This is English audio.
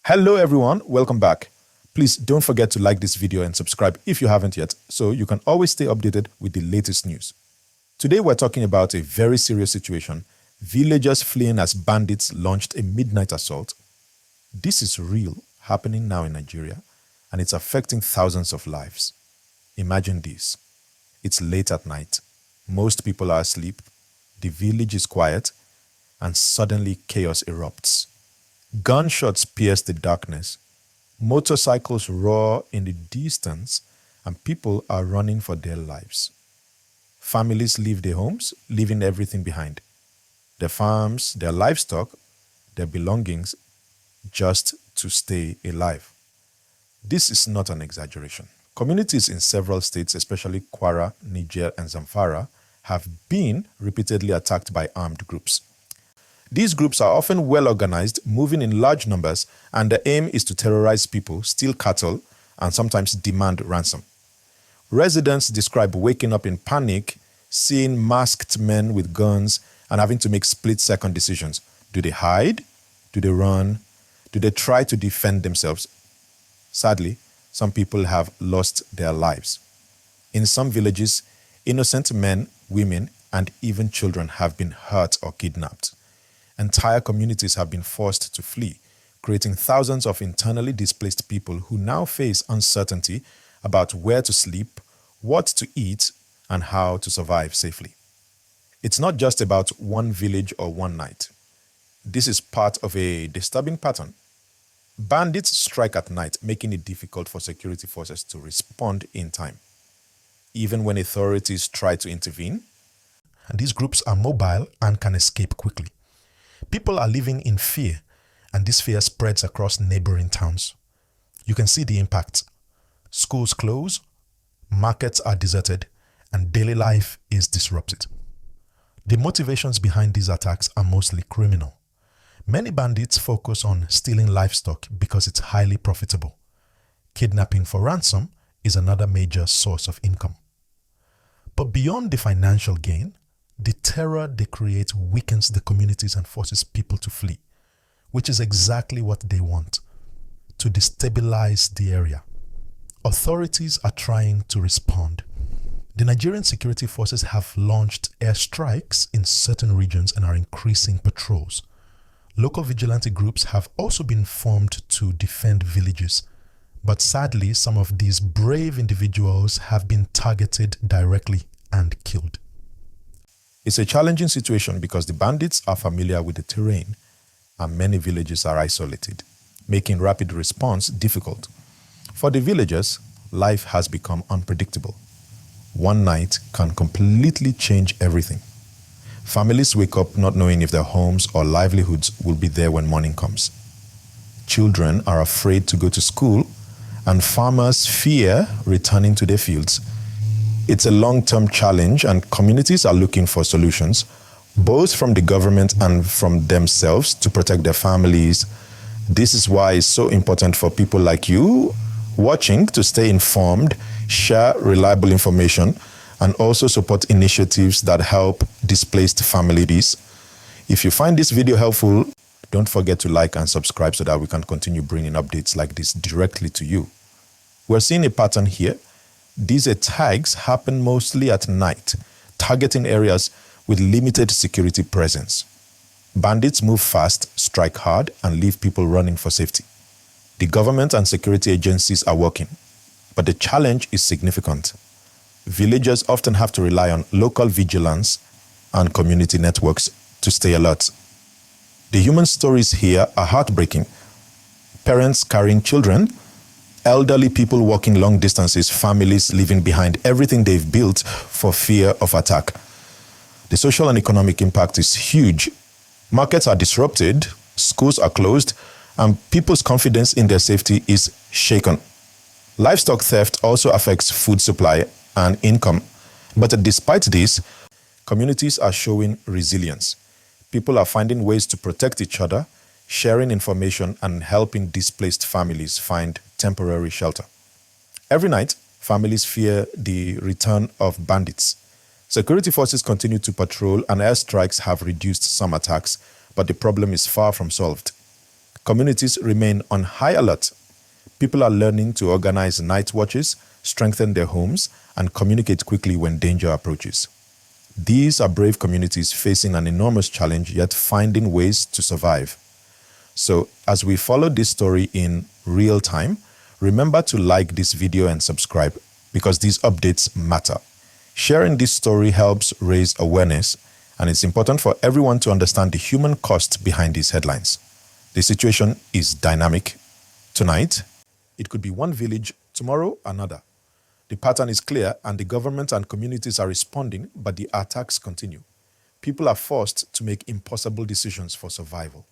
Hello everyone, welcome back. Please don't forget to like this video and subscribe if you haven't yet, so you can always stay updated with the latest news. Today we're talking about a very serious situation. Villagers fleeing as bandits launched a midnight assault. This is real, happening now in Nigeria, and it's affecting thousands of lives. Imagine this. It's late at night. Most people are asleep. The village is quiet, and suddenly chaos erupts. Gunshots pierce the darkness. Motorcycles roar in the distance, and people are running for their lives. Families leave their homes, leaving everything behind. Their farms, their livestock, their belongings, just to stay alive. This is not an exaggeration. Communities in several states, especially Kwara, Niger, and Zamfara, have been repeatedly attacked by armed groups. These groups are often well organized, moving in large numbers, and the aim is to terrorize people, steal cattle, and sometimes demand ransom. Residents describe waking up in panic, seeing masked men with guns, and having to make split-second decisions. Do they hide? Do they run? Do they try to defend themselves? Sadly, some people have lost their lives. In some villages, innocent men, women, and even children have been hurt or kidnapped. Entire communities have been forced to flee, creating thousands of internally displaced people who now face uncertainty about where to sleep, what to eat, and how to survive safely. It's not just about one village or one night. This is part of a disturbing pattern. Bandits strike at night, making it difficult for security forces to respond in time. Even when authorities try to intervene, these groups are mobile and can escape quickly. People are living in fear, and this fear spreads across neighboring towns. You can see the impact. Schools close, markets are deserted, and daily life is disrupted. The motivations behind these attacks are mostly criminal. Many bandits focus on stealing livestock because it's highly profitable. Kidnapping for ransom is another major source of income. But beyond the financial gain, the terror they create weakens the communities and forces people to flee, which is exactly what they want, to destabilize the area. Authorities are trying to respond. The Nigerian security forces have launched airstrikes in certain regions and are increasing patrols. Local vigilante groups have also been formed to defend villages, but sadly, some of these brave individuals have been targeted directly and killed. It's a challenging situation because the bandits are familiar with the terrain and many villages are isolated, making rapid response difficult. For the villagers, life has become unpredictable. One night can completely change everything. Families wake up not knowing if their homes or livelihoods will be there when morning comes. Children are afraid to go to school, and farmers fear returning to their fields. It's a long-term challenge, and communities are looking for solutions, both from the government and from themselves, to protect their families. This is why it's so important for people like you watching to stay informed, share reliable information, and also support initiatives that help displaced families. If you find this video helpful, don't forget to like and subscribe so that we can continue bringing updates like this directly to you. We're seeing a pattern here. These attacks happen mostly at night, targeting areas with limited security presence. Bandits move fast, strike hard, and leave people running for safety. The government and security agencies are working, but the challenge is significant. Villagers often have to rely on local vigilance and community networks to stay alert. The human stories here are heartbreaking. Parents carrying children, elderly people walking long distances, families leaving behind everything they've built for fear of attack. The social and economic impact is huge. Markets are disrupted, schools are closed, and people's confidence in their safety is shaken. Livestock theft also affects food supply and income. But despite this, communities are showing resilience. People are finding ways to protect each other, sharing information, and helping displaced families find temporary shelter. Every night, families fear the return of bandits. Security forces continue to patrol, and airstrikes have reduced some attacks, but the problem is far from solved. Communities remain on high alert. People are learning to organize night watches, strengthen their homes, and communicate quickly when danger approaches. These are brave communities facing an enormous challenge, yet finding ways to survive. So, as we follow this story in real time, remember to like this video and subscribe because these updates matter. Sharing this story helps raise awareness, and it's important for everyone to understand the human cost behind these headlines. The situation is dynamic. Tonight, it could be one village, tomorrow another. The pattern is clear and the government and communities are responding, but the attacks continue. People are forced to make impossible decisions for survival.